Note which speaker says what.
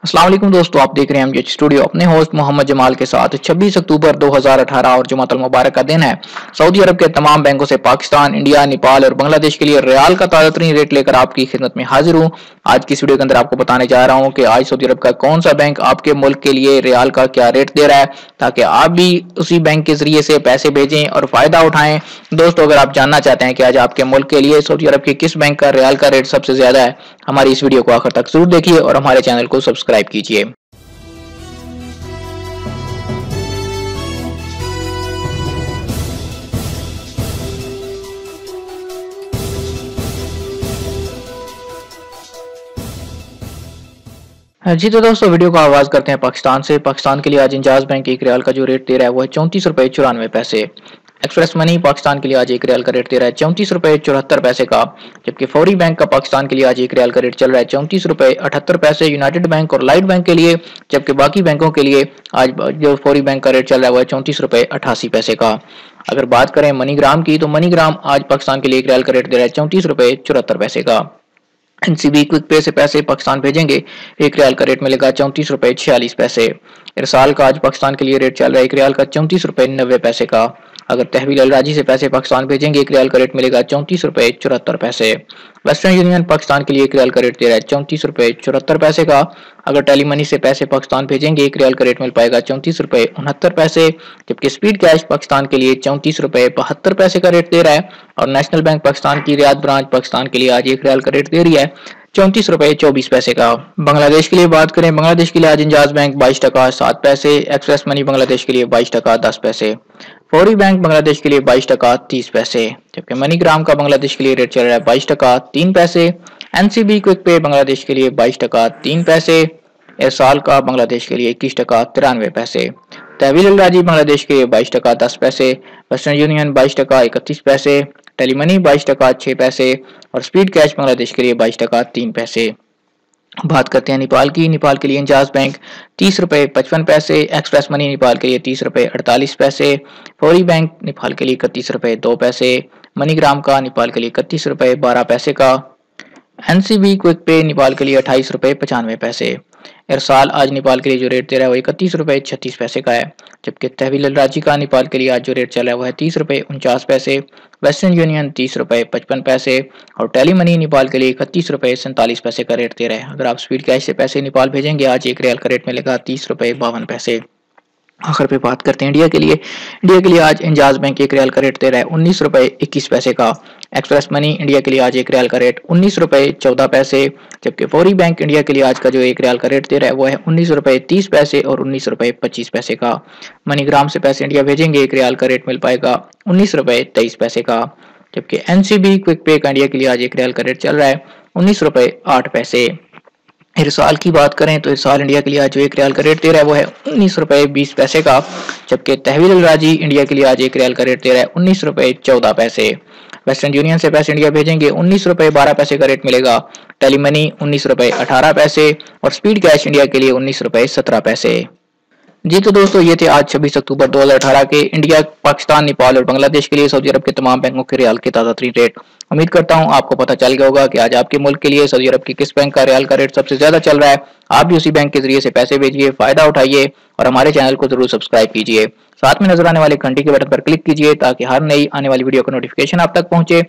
Speaker 1: अस्सलाम वालेकुम दोस्तों, आप देख रहे हैं एमजेएच स्टूडियो। अपने होस्ट मोहम्मद जमाल के साथ 26 अक्टूबर 2018 और जुमातुल मुबारक का दिन है। सऊदी अरब के तमाम बैंकों से पाकिस्तान, इंडिया, नेपाल और बांग्लादेश के लिए रियाल का ताज़ा तरीन रेट लेकर आपकी खिदमत में हाजिर हूँ। आज की इस वीडियो के अंदर आपको बताने जा रहा हूँ कि आज सऊदी अरब का कौन सा बैंक आपके मुल्क के लिए रियाल का क्या रेट दे रहा है, ताकि आप भी उसी बैंक के जरिए से पैसे भेजें और फायदा उठाएं। दोस्तों, अगर आप जानना चाहते हैं कि आज आपके मुल्क के लिए सऊदी अरब के किस बैंक का रियाल का रेट सबसे ज्यादा है, हमारी इस वीडियो को आखिर तक जरूर देखिए और हमारे चैनल को सब्सक्राइब कीजिए। जी तो दोस्तों, वीडियो को आगाज करते हैं पाकिस्तान से। पाकिस्तान के लिए आज इंजाज बैंक एक रियाल का जो रेट दे रहा है वो है 34 रुपए 94 पैसे। एक्सप्रेस मनी पाकिस्तान के लिए आज एक रियाल का रेट दे रहा है 34 रुपए 74 पैसे का। जबकि फौरी बैंक का पाकिस्तान के लिए आज एक रियाल का रेट चल रहा है 34 रुपए 78 पैसे यूनाइटेड बैंक और लाइट बैंक के लिए। जबकि बाकी बैंकों के लिए आज जो फौरी बैंक का रेट चल रहा है वो है 34 रुपए 88 पैसे का। अगर बात करें मनीग्राम की, तो मनीग्राम आज पाकिस्तान के लिए एक रियाल का रेट दे रहा है 34 रुपए 74 पैसे का। एनसीबी क्विक पे से पैसे पाकिस्तान भेजेंगे, एक रियाल का रेट मिलेगा 34 रुपए 46 पैसे। इरसाल का आज पाकिस्तान के लिए रेट चल रहा है एक रियाल का 34 रुपए 90 पैसे का। अगर तहवील अलराजी से पैसे पाकिस्तान भेजेंगे, एक रियाल का रेट मिलेगा 34 रुपए 74 पैसे। वेस्टर्न यूनियन पाकिस्तान के लिए एक रियाल का रेट दे रहा है 34 रुपए 74 पैसे का। अगर टेली मनी से पैसे पाकिस्तान भेजेंगे, एक रियाल का रेट मिल पाएगा 34 रुपए 69 पैसे। जबकि स्पीड कैश पाकिस्तान के लिए 34 रुपए 72 पैसे का रेट दे रहा है। और नेशनल बैंक पाकिस्तान की रियाद ब्रांच पाकिस्तान के लिए आज एक रियाल का रेट दे रही है 34 रुपए 24 पैसे का। बांग्लादेश के लिए बात करें, बांग्लादेश के लिए आज इंजाज बैंक 22 टका 7 पैसे, एक्सप्रेस मनी बांग्लादेश के लिए 22 टका 10 पैसे, फौरी बैंक बांग्लादेश के लिए 22 टका 30 पैसे। जबकि मनीग्राम का बांग्लादेश के लिए रेट चल रहा है 22 टका 3 पैसे। एनसीबी क्विक पे बांग्लादेश के लिए 22 टका 3 पैसे। एरसाल का बांग्लादेश के लिए 21 टका 93 पैसे। तहवील अलराजी बांग्लादेश के लिए 22 टका 10 पैसे। वेस्टर्न यूनियन 22 टका 31 पैसे। टेलीमनी 22 टका 6 पैसे और स्पीड कैश बांग्लादेश के लिए 22 टका 3 पैसे। बात करते हैं नेपाल की। नेपाल के लिए इंजाज बैंक 30 रुपए 55 पैसे, एक्सप्रेस मनी नेपाल के लिए 30 रुपए 48 पैसे, फौरी बैंक नेपाल के लिए 31 रुपए 2 पैसे, मनीग्राम का नेपाल के लिए 31 रुपए 12 पैसे का। एनसीबी क्विक पे नेपाल के लिए 28 रुपए 95 पैसे। इरसाल आज नेपाल के लिए जो रेट दे रहा है वो 31 रुपए 36 पैसे का है। जबकि तहवील अलराजी का नेपाल के लिए आज जो रेट चल रहा है वो है 30 रुपए 49 पैसे। वेस्टर्न यूनियन 30 रुपए 55 पैसे और टेली मनी नेपाल के लिए 31 रुपए 47 पैसे का रेट दे रहा है। अगर आप स्पीड कैश से पैसे नेपाल भेजेंगे, आज एक रियाल का रेट मिलेगा 30 रुपए 52 पैसे। आखिर पे बात करते हैं इंडिया के लिए। इंडिया के लिए आज इंजाज बैंक एक रियाल का रेट दे रहा है 19 रुपए 21 पैसे का। एक्सप्रेस मनी इंडिया के लिए आज एक रियाल का रेट 19 रुपए 14 पैसे। जबकि फौरी बैंक इंडिया के लिए आज का जो एक रियाल का रेट दे रहा है वो है 19 रुपए 30 पैसे और 19 रुपए 25 पैसे का। मनीग्राम से पैसे इंडिया भेजेंगे, एक रियाल का रेट मिल पाएगा 19 रुपए 23 पैसे का। जबकि एनसीबी क्विक पे का इंडिया के लिए आज एक रियाल का रेट चल रहा है 19 रुपए 8 पैसे। इरसाल की बात करें तो इरसाल इंडिया के लिए आज जो एक रियाल का रेट दे रहा है वो है 19 रुपए 20 पैसे का। जबकि तहवील अलराजी इंडिया के लिए आज एक रियाल का रेट दे रहा है 19 रुपए 14 पैसे। वेस्टर्न यूनियन से पैसे इंडिया भेजेंगे, 19 रुपए 12 पैसे का रेट मिलेगा। टेलीमनी 19 रुपए 18 पैसे और स्पीड कैश इंडिया के लिए 19 रुपए 17 पैसे। जी तो दोस्तों, ये थे आज 26 अक्टूबर 2018 के इंडिया, पाकिस्तान, नेपाल और बांग्लादेश के लिए सऊदी अरब के तमाम बैंकों के रियाल के ताज़ा तरीन रेट। उम्मीद करता हूं आपको पता चल गया होगा कि आज आपके मुल्क के लिए सऊदी अरब की किस बैंक का रियाल का रेट सबसे ज्यादा चल रहा है। आप भी उसी बैंक के जरिए से पैसे भेजिए, फायदा उठाइए और हमारे चैनल को जरूर सब्सक्राइब कीजिए। साथ में नजर आने वाले घंटी के बटन पर क्लिक कीजिए ताकि हर नई आने वाली वीडियो का नोटिफिकेशन आप तक पहुंचे